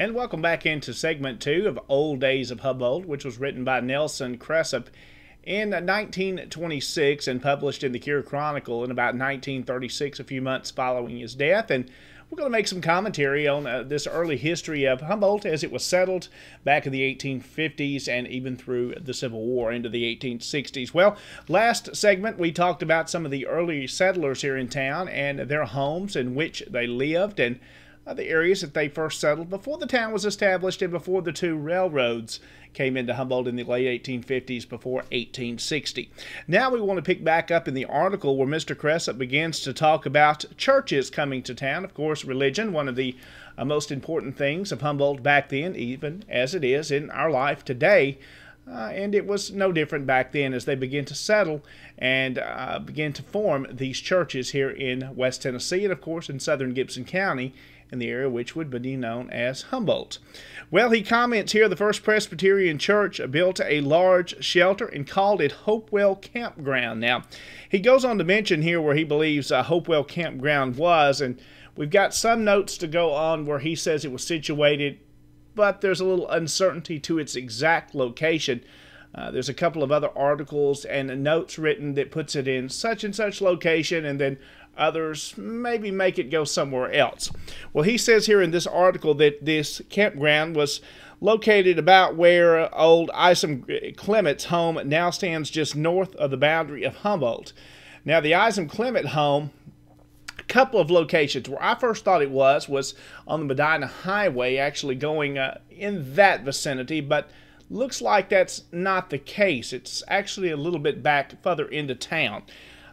And welcome back into segment 2 of Old Days of Humboldt, which was written by Nelson Cressup in 1926 and published in the Cure Chronicle in about 1936, a few months following his death. And we're going to make some commentary on this early history of Humboldt as it was settled back in the 1850s and even through the Civil War into the 1860s. Well, last segment we talked about some of the early settlers here in town and their homes in which they lived and the areas that they first settled before the town was established and before the two railroads came into Humboldt in the late 1850s before 1860. Now we want to pick back up in the article where Mr. Cressup begins to talk about churches coming to town. Of course, religion, one of the most important things of Humboldt back then, even as it is in our life today. And it was no different back then as they began to settle and begin to form these churches here in West Tennessee and, of course, in southern Gibson County, in the area which would be known as Humboldt. Well, he comments here, the first Presbyterian church built a large shelter and called it Hopewell Campground. Now, he goes on to mention here where he believes Hopewell Campground was, and we've got some notes to go on where he says it was situated, but there's a little uncertainty to its exact location. There's a couple of other articles and notes written that puts it in such and such location, and then others maybe make it go somewhere else. Well, he says here in this article that this campground was located about where old Clements Home now stands, just north of the boundary of Humboldt. Now, the Clements Home, a couple of locations where I first thought it was on the Medina Highway, actually going in that vicinity, but looks like that's not the case. It's actually a little bit back further into town.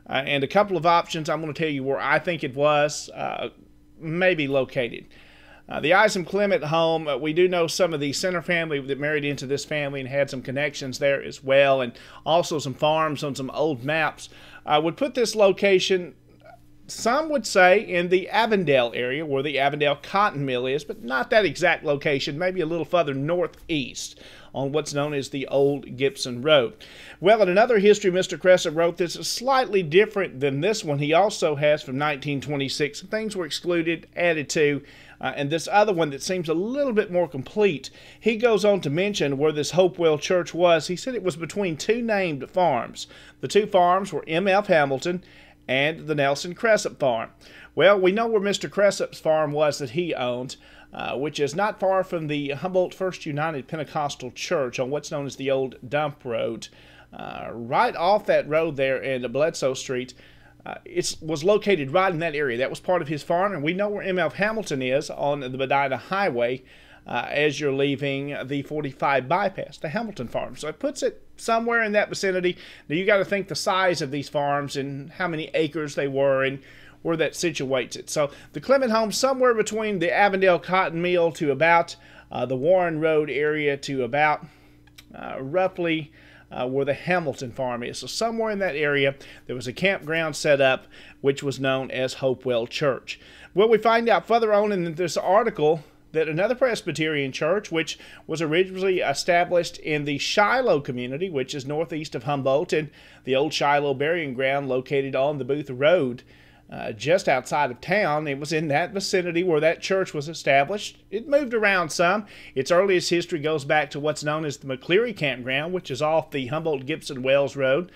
And a couple of options I'm going to tell you where I think it was maybe located. The Clements Home, we do know some of the Center family that married into this family and had some connections there as well, and also some farms on some old maps. Would put this location, some would say, in the Avondale area where the Avondale Cotton Mill is, but not that exact location, maybe a little further northeast on what's known as the Old Gibson Road. Well, in another history Mr. Cressup wrote this is slightly different than this one. He also has from 1926. Things were excluded, added to, and this other one that seems a little bit more complete. He goes on to mention where this Hopewell Church was. He said it was between two named farms. The two farms were M.F. Hamilton and the Nelson Cressup farm. Well, we know where Mr. Cressup's farm was that he owned, which is not far from the Humboldt First United Pentecostal Church on what's known as the Old Dump Road. Right off that road there in Bledsoe Street, it was located right in that area. That was part of his farm, and we know where M.F. Hamilton is on the Medina Highway as you're leaving the 45 bypass, the Hamilton farm. So it puts it somewhere in that vicinity. Now you got to think the size of these farms and how many acres they were and where that situates it. So the Clement home somewhere between the Avondale Cotton Mill to about the Warren Road area to about roughly where the Hamilton farm is. So somewhere in that area there was a campground set up which was known as Hopewell Church. Well, we find out further on in this article that another Presbyterian church, which was originally established in the Shiloh community, which is northeast of Humboldt, and the old Shiloh burying ground located on the Booth Road, just outside of town. It was in that vicinity where that church was established. It moved around some. Its earliest history goes back to what's known as the McCleary Campground, which is off the Humboldt-Gibson-Wells Road.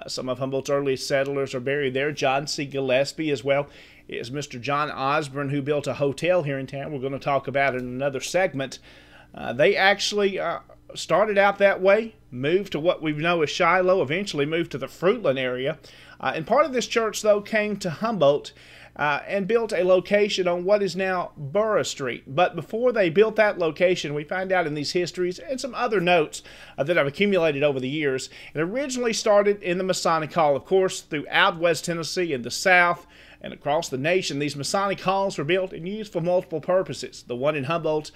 Some of Humboldt's earliest settlers are buried there. John C. Gillespie, as well as Mr. John Osborne, who built a hotel here in town. We're going to talk about it in another segment. They actually started out that way, moved to what we know as Shiloh, eventually moved to the Fruitland area. And part of this church, though, came to Humboldt and built a location on what is now Burra Street. But before they built that location, we find out in these histories and some other notes that I've accumulated over the years, it originally started in the Masonic Hall. Of course, throughout West Tennessee and the South and across the nation, these Masonic halls were built and used for multiple purposes. The one in Humboldt,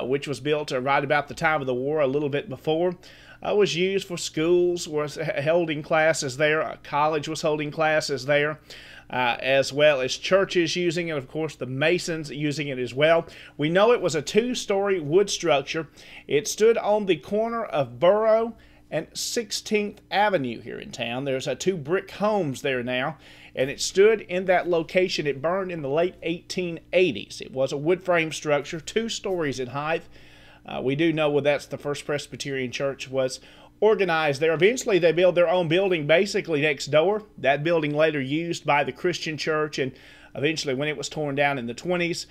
which was built right about the time of the war, a little bit before, was used for schools, was holding classes there. A college was holding classes there, as well as churches using it, of course the Masons using it as well. We know it was a two-story wood structure. It stood on the corner of Burrough and 16th Avenue here in town. There's 2 brick homes there now, and it stood in that location. It burned in the late 1880s. It was a wood frame structure, 2 stories in height. We do know well that's the first Presbyterian church was organized there. Eventually they built their own building basically next door. That building later used by the Christian church, and eventually when it was torn down in the 20s,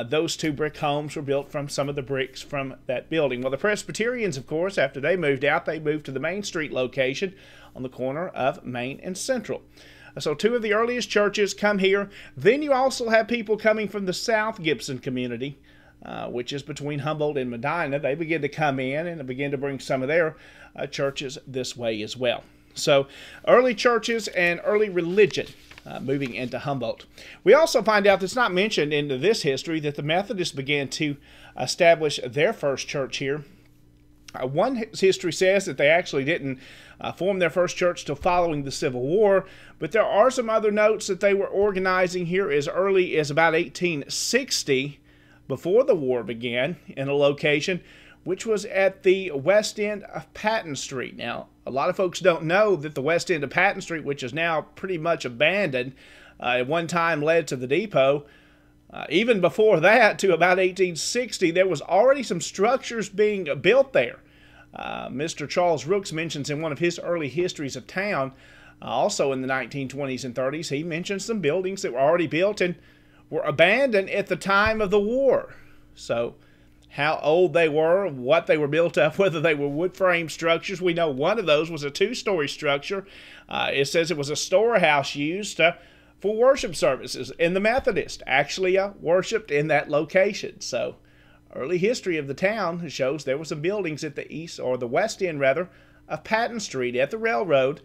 those 2 brick homes were built from some of the bricks from that building. Well, the Presbyterians, of course, after they moved out, they moved to the Main Street location on the corner of Main and Central. So 2 of the earliest churches come here. Then you also have people coming from the South Gibson community, which is between Humboldt and Medina. They begin to come in and begin to bring some of their churches this way as well. So early churches and early religion moving into Humboldt. We also find out that's not mentioned into this history that the Methodists began to establish their first church here. One history says that they actually didn't form their first church till following the Civil War, but there are some other notes that they were organizing here as early as about 1860, before the war began, in a location which was at the west end of Patton Street. Now, a lot of folks don't know that the west end of Patton Street, which is now pretty much abandoned, at one time led to the depot. Even before that, to about 1860, there was already some structures being built there. Mr. Charles Rooks mentions in one of his early histories of town, also in the 1920s and 30s, he mentions some buildings that were already built and were abandoned at the time of the war. So how old they were, what they were built of, whether they were wood frame structures. We know one of those was a 2-story structure. It says it was a storehouse used for worship services, and the Methodists actually worshipped in that location. So early history of the town shows there were some buildings at the east, or the west end rather, of Patton Street at the railroad.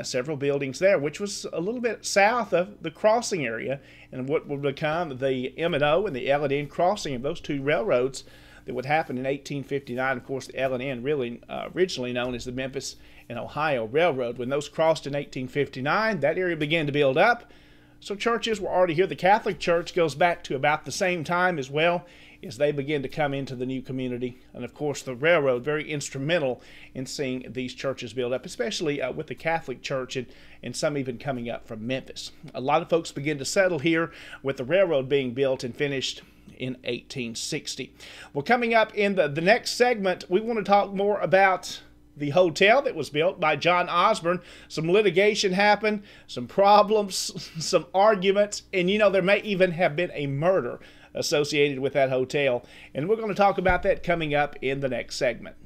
Several buildings there, which was a little bit south of the crossing area and what would become the M&O and the L&N crossing of those 2 railroads that would happen in 1859. Of course, the L&N really originally known as the Memphis and Ohio Railroad. When those crossed in 1859, that area began to build up. So churches were already here. The Catholic Church goes back to about the same time as well, as they begin to come into the new community. And of course, the railroad, very instrumental in seeing these churches build up, especially with the Catholic Church and some even coming up from Memphis. A lot of folks begin to settle here with the railroad being built and finished in 1860. Well, coming up in the next segment, we want to talk more about the hotel that was built by John Osborne. Some litigation happened, some problems, some arguments, and there may even have been a murder associated with that hotel. And we're going to talk about that coming up in the next segment.